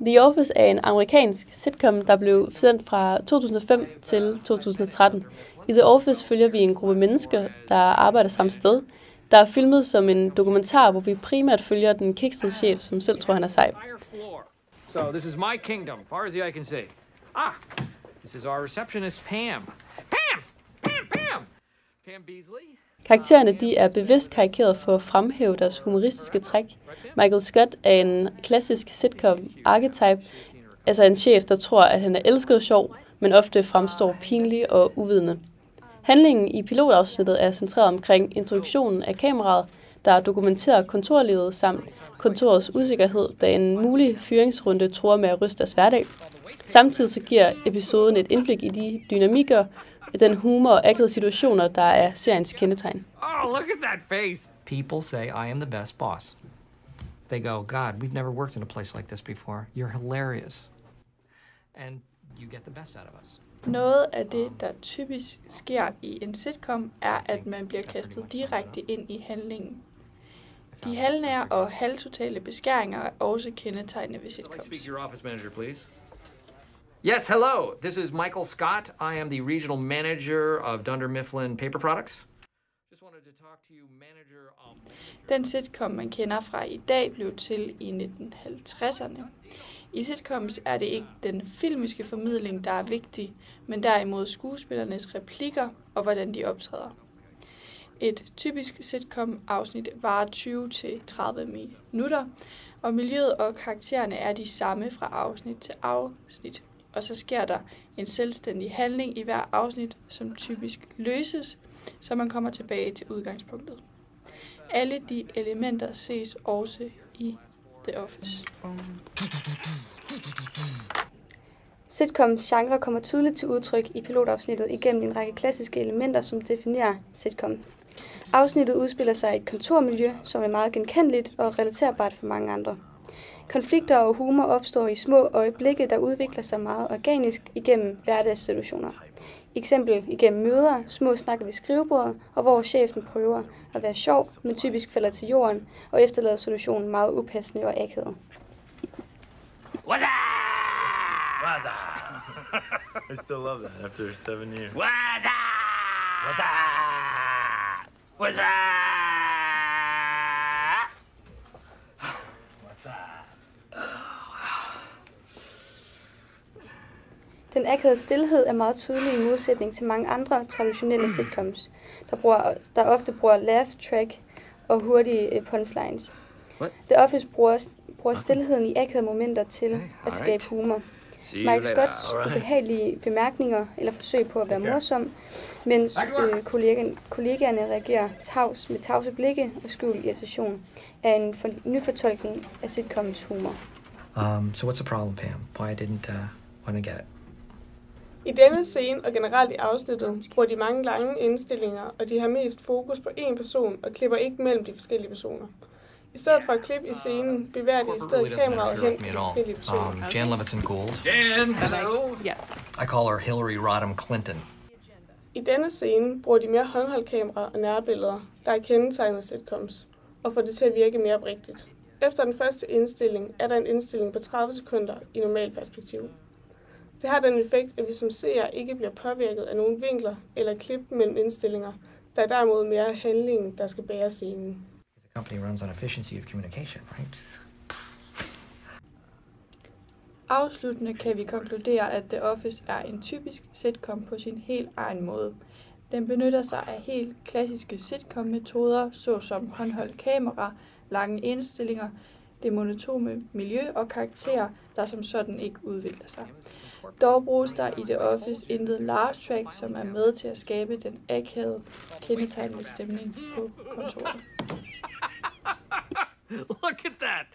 The Office er en amerikansk sitcom, der blev sendt fra 2005 til 2013. I The Office følger vi en gruppe mennesker, der arbejder samme sted. Der er filmet som en dokumentar, hvor vi primært følger den kiksede chef, som selv tror, han er sej. So this is my kingdom, far as the eye can see. This is our receptionist, Pam. Pam Beasley. Karaktererne de er bevidst karikeret for at fremhæve deres humoristiske træk. Michael Scott er en klassisk sitcom-archetype, altså en chef, der tror, at han er elsket og sjov, men ofte fremstår pinlig og uvidende. Handlingen i pilotafsnittet er centreret omkring introduktionen af kameraet, der dokumenterer kontorlivet samt kontorets usikkerhed, da en mulig fyringsrunde truer med at ryste deres hverdag. Samtidig så giver episoden et indblik i de dynamikker, den humor og akavede situationer, der er seriens kendetegn. Oh, look at that face. People say I am the best boss. They go, God, we've never worked in a place like this before. You're hilarious. And you get the best out of us. Noget af det, der typisk sker i en sitcom, er, at man bliver kastet direkte ind i handlingen. De halvnære og halvtotale beskæringer er også kendetegnende ved sitcoms. Yes, hello. This is Michael Scott. I am the regional manager of Dunder Mifflin Paper Products. Just wanted to talk to you, manager of... Den sitcom, man kender fra i dag, blev til i 1950'erne. I sitcoms er det ikke den filmiske formidling, der er vigtig, men derimod skuespillernes replikker og hvordan de optræder. Et typisk sitcom-afsnit varer 20-30 minutter, og miljøet og karaktererne er de samme fra afsnit til afsnit. Og så sker der en selvstændig handling i hver afsnit, som typisk løses, så man kommer tilbage til udgangspunktet. Alle de elementer ses også i The Office. Sitcoms genre kommer tydeligt til udtryk i pilotafsnittet igennem en række klassiske elementer, som definerer sitcom. Afsnittet udspiller sig i et kontormiljø, som er meget genkendeligt og relaterbart for mange andre. Konflikter og humor opstår i små øjeblikke, der udvikler sig meget organisk igennem hverdagssituationer. Eksempel igennem møder, små snakker ved skrivebordet, og hvor chefen prøver at være sjov, men typisk falder til jorden og efterlader situationen meget upassende og akavet. I still love that after 7 years. Den akavede stilhed er meget tydelig i modsætning til mange andre traditionelle sitcoms, der ofte bruger laugh track og hurtige punchlines. The Office bruger stilheden i akavede momenter til at skabe humor. Michael Scotts ubehagelige bemærkninger eller forsøg på at være morsom, mens kollegaerne reagerer tavs med tavse blikke og skjult irritation, er en nyfortolkning af sitcoms humor. So what's the problem, Pam? Why didn't want to get it? I denne scene og generelt i afsnittet bruger de mange lange indstillinger, og de har mest fokus på én person og klipper ikke mellem de forskellige personer. I stedet for at klippe i scenen, bevæger de i stedet kameraet hen på de forskellige personer. Jan Levinson Gould. Jan, hello. Yeah. I call her Hillary Rodham Clinton. I denne scene bruger de mere håndholdkamera og nærbilleder, der er kendetegnet sitcoms, og får det til at virke mere oprigtigt. Efter den første indstilling er der en indstilling på 30 sekunder i normalt perspektiv. Det har den effekt, at vi som seere ikke bliver påvirket af nogle vinkler eller klip mellem indstillinger, der er derimod mere handlingen, der skal bære scenen. The company runs on efficiency of communication, right? Afsluttende kan vi konkludere, at The Office er en typisk sitcom på sin helt egen måde. Den benytter sig af helt klassiske sitcom-metoder, såsom håndholdt kamera, lange indstillinger, det monotone miljø og karakterer, der som sådan ikke udvikler sig. Dog bruges der i The Office intet laugh track, som er med til at skabe den akavede, kendetegnende stemning på kontoret. Look at that!